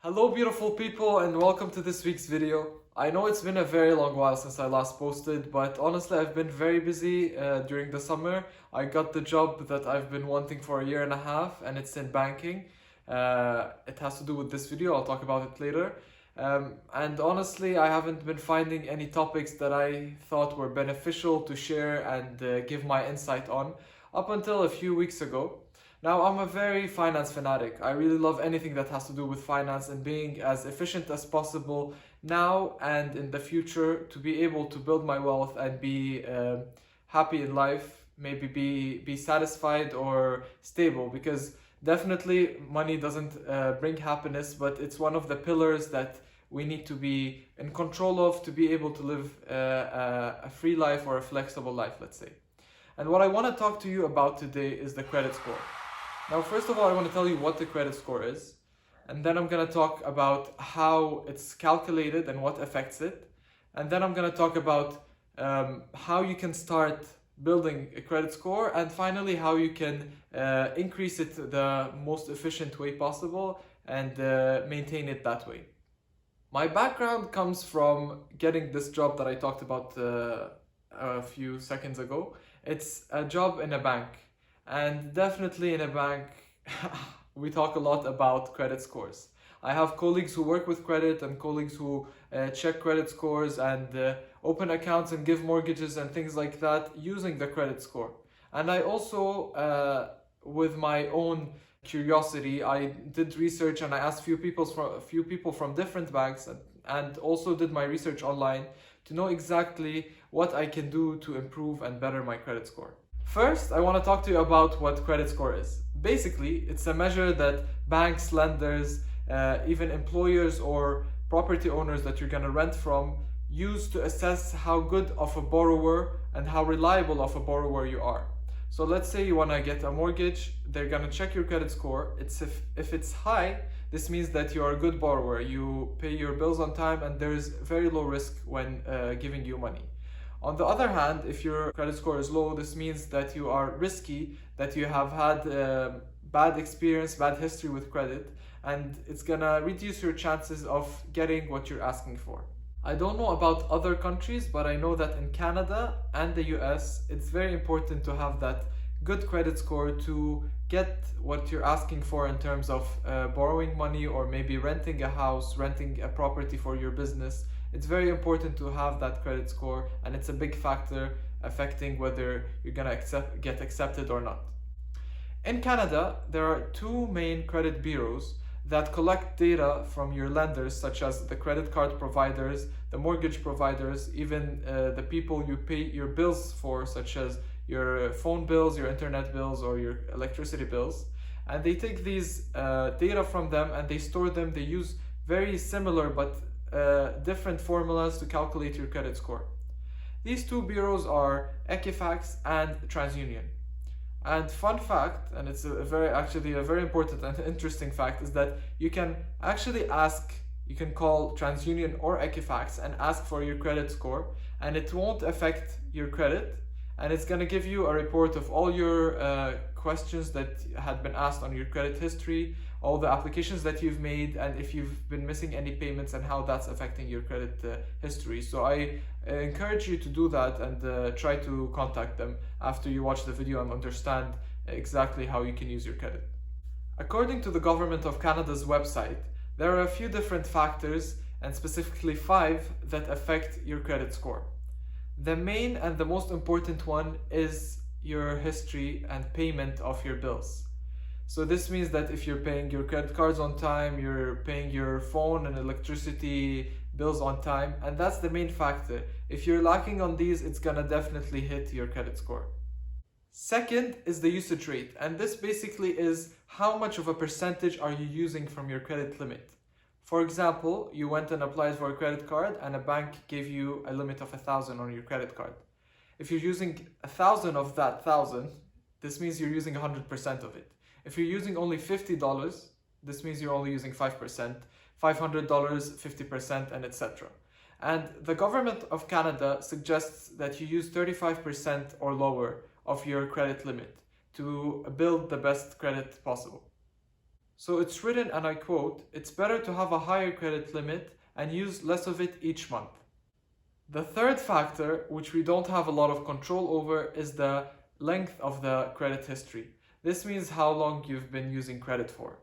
Hello beautiful people and welcome to this week's video. I know it's been a very long while since I last posted, but honestly I've been very busy during the summer. I got the job that I've been wanting for a year and a half and it's in banking. It has to do with this video, I'll talk about it later. And honestly I haven't been finding any topics that I thought were beneficial to share and give my insight on up until a few weeks ago. Now, I'm a very finance fanatic. I really love anything that has to do with finance and being as efficient as possible now and in the future to be able to build my wealth and be happy in life, maybe be satisfied or stable, because definitely money doesn't bring happiness, but it's one of the pillars that we need to be in control of to be able to live a free life or a flexible life, let's say. And what I want to talk to you about today is the credit score. Now, first of all, I want to tell you what the credit score is, and then I'm going to talk about how it's calculated and what affects it, and then I'm going to talk about how you can start building a credit score, and finally how you can increase it the most efficient way possible and maintain it that way. My background comes from getting this job that I talked about a few seconds ago. It's a job in a bank. And definitely in a bank, we talk a lot about credit scores. I have colleagues who work with credit and colleagues who check credit scores and open accounts and give mortgages and things like that using the credit score. And I also, with my own curiosity, I did research and I asked a few people from different banks and also did my research online to know exactly what I can do to improve and better my credit score. First, I want to talk to you about what credit score is. Basically, it's a measure that banks, lenders, even employers or property owners that you're going to rent from use to assess how good of a borrower and how reliable of a borrower you are. So let's say you want to get a mortgage, they're going to check your credit score. If it's high, this means that you are a good borrower. You pay your bills on time and there's very low risk when giving you money. On the other hand, if your credit score is low, this means that you are risky, that you have had bad experience, bad history with credit, and it's gonna reduce your chances of getting what you're asking for. I don't know about other countries, but I know that in Canada and the US, it's very important to have that good credit score to get what you're asking for in terms of borrowing money or maybe renting a house, renting a property for your business. It's very important to have that credit score, and it's a big factor affecting whether you're gonna get accepted or not. In Canada, there are two main credit bureaus that collect data from your lenders, such as the credit card providers, the mortgage providers, even the people you pay your bills for, such as your phone bills, your internet bills, or your electricity bills. And they take these data from them and they store them. They use very similar but different formulas to calculate your credit score. These two bureaus are Equifax and TransUnion. And fun fact, and it's actually a very important and interesting fact, is that you can actually call TransUnion or Equifax and ask for your credit score, and it won't affect your credit, and it's going to give you a report of all your questions that had been asked on your credit history, all the applications that you've made, and if you've been missing any payments and how that's affecting your credit history. So I encourage you to do that and try to contact them after you watch the video and understand exactly how you can use your credit. According to the Government of Canada's website, there are a few different factors, and specifically 5, that affect your credit score. The main and the most important one is your history and payment of your bills. So this means that if you're paying your credit cards on time, you're paying your phone and electricity bills on time, and that's the main factor. If you're lacking on these, it's gonna definitely hit your credit score. Second is the usage rate, and this basically is how much of a percentage are you using from your credit limit. For example, you went and applied for a credit card and a bank gave you a limit of 1,000 on your credit card. If you're using 1,000 of that 1,000, this means you're using 100% of it. If you're using only $50, this means you're only using 5%, $500, 50%, and etc. And the Government of Canada suggests that you use 35% or lower of your credit limit to build the best credit possible. So it's written, and I quote, "It's better to have a higher credit limit and use less of it each month." The third factor, which we don't have a lot of control over, is the length of the credit history. This means how long you've been using credit for.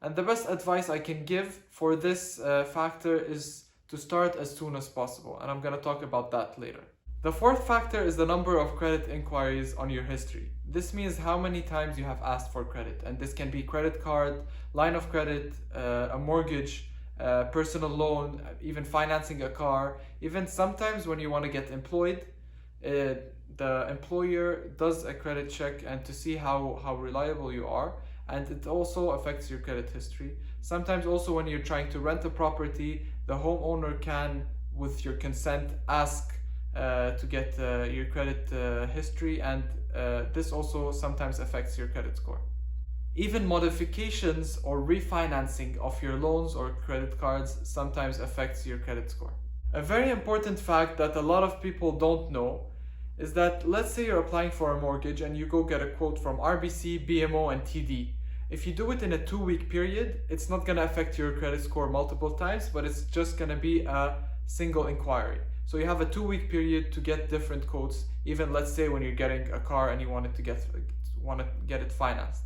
And the best advice I can give for this factor is to start as soon as possible, and I'm going to talk about that later. The fourth factor is the number of credit inquiries on your history. This means how many times you have asked for credit, and this can be credit card, line of credit, a mortgage, personal loan, even financing a car. Even sometimes when you want to get employed, the employer does a credit check and to see how reliable you are, and it also affects your credit history. Sometimes also when you're trying to rent a property, the homeowner can, with your consent, ask to get your credit history, and this also sometimes affects your credit score. Even modifications or refinancing of your loans or credit cards sometimes affects your credit score. A very important fact that a lot of people don't know is that, let's say you're applying for a mortgage and you go get a quote from RBC, BMO and TD. If you do it in a 2-week period, it's not going to affect your credit score multiple times, but it's just going to be a single inquiry. So you have a 2-week period to get different quotes, even let's say when you're getting a car and you want to get it financed.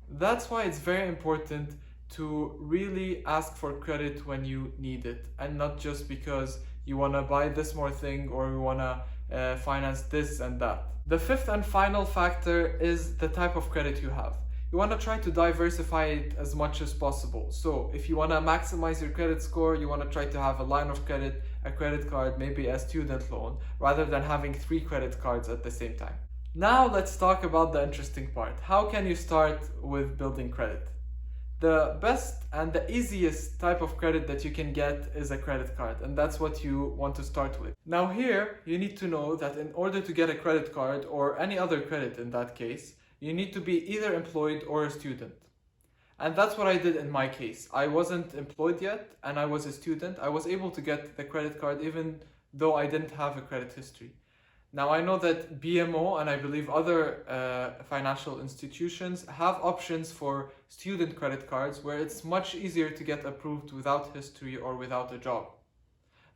That's why it's very important to really ask for credit when you need it, and not just because you want to buy this more thing or you want to finance this and that. The fifth and final factor is the type of credit you have. You want to try to diversify it as much as possible. So if you want to maximize your credit score, you want to try to have a line of credit, a credit card, maybe a student loan, rather than having 3 credit cards at the same time. Now let's talk about the interesting part. How can you start with building credit? The best and the easiest type of credit that you can get is a credit card, and that's what you want to start with. Now here, you need to know that in order to get a credit card, or any other credit in that case, you need to be either employed or a student. And that's what I did in my case. I wasn't employed yet and I was a student. I was able to get the credit card even though I didn't have a credit history. Now I know that BMO and I believe other financial institutions have options for student credit cards where it's much easier to get approved without history or without a job.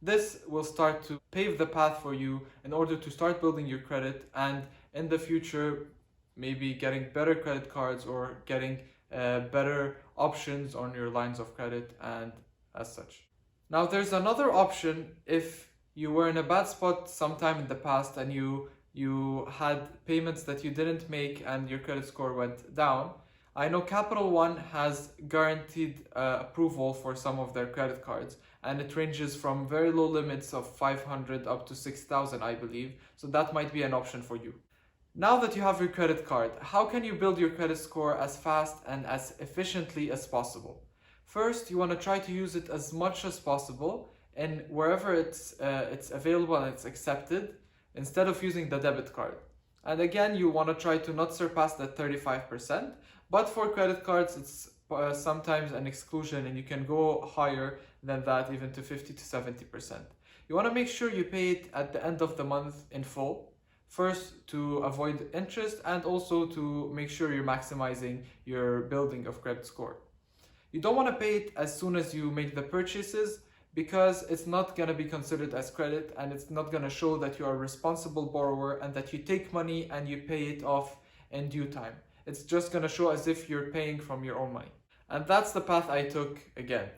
This will start to pave the path for you in order to start building your credit, and in the future maybe getting better credit cards or getting better options on your lines of credit and as such. Now there's another option if you were in a bad spot sometime in the past and you had payments that you didn't make and your credit score went down. I know Capital One has guaranteed approval for some of their credit cards, and it ranges from very low limits of 500 up to 6,000, I believe. So that might be an option for you. Now that you have your credit card, how can you build your credit score as fast and as efficiently as possible? First, you want to try to use it as much as possible and wherever it's available and it's accepted, instead of using the debit card. And again, you want to try to not surpass that 35%, but for credit cards, it's sometimes an exclusion and you can go higher than that, even to 50 to 70%. You want to make sure you pay it at the end of the month in full. First, to avoid interest, and also to make sure you're maximizing your building of credit score. You don't want to pay it as soon as you make the purchases, because it's not going to be considered as credit and it's not going to show that you are a responsible borrower and that you take money and you pay it off in due time. It's just going to show as if you're paying from your own money. And that's the path I took again.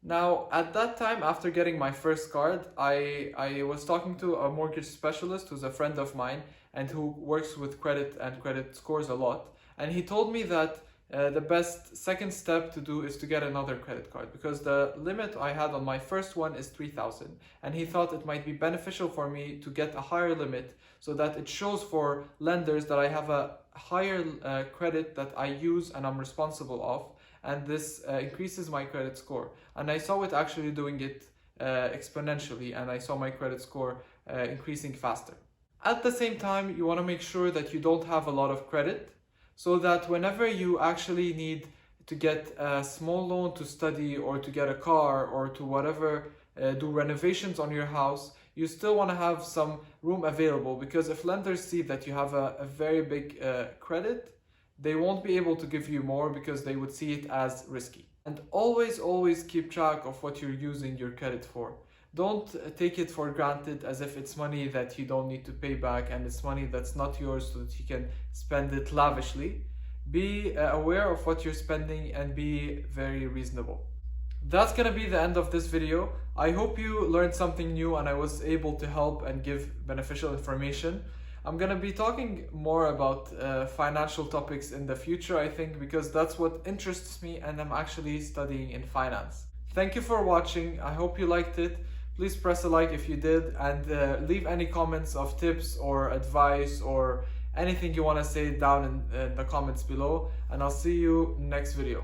Now, at that time, after getting my first card, I was talking to a mortgage specialist who's a friend of mine and who works with credit and credit scores a lot. And he told me that the best second step to do is to get another credit card, because the limit I had on my first one is 3,000. And he thought it might be beneficial for me to get a higher limit so that it shows for lenders that I have a higher credit that I use and I'm responsible of. And this increases my credit score. And I saw it actually doing it exponentially, and I saw my credit score increasing faster. At the same time, you want to make sure that you don't have a lot of credit, so that whenever you actually need to get a small loan to study or to get a car or to whatever, do renovations on your house, you still want to have some room available, because if lenders see that you have a very big credit, they won't be able to give you more because they would see it as risky. And always keep track of what you're using your credit for. Don't take it for granted as if it's money that you don't need to pay back and it's money that's not yours so that you can spend it lavishly. Be aware of what you're spending and be very reasonable. That's gonna be the end of this video. I hope you learned something new and I was able to help and give beneficial information. I'm gonna be talking more about financial topics in the future, I think, because that's what interests me and I'm actually studying in finance. Thank you for watching. I hope you liked it. Please press a like if you did, and leave any comments of tips or advice or anything you want to say down in the comments below, and I'll see you next video.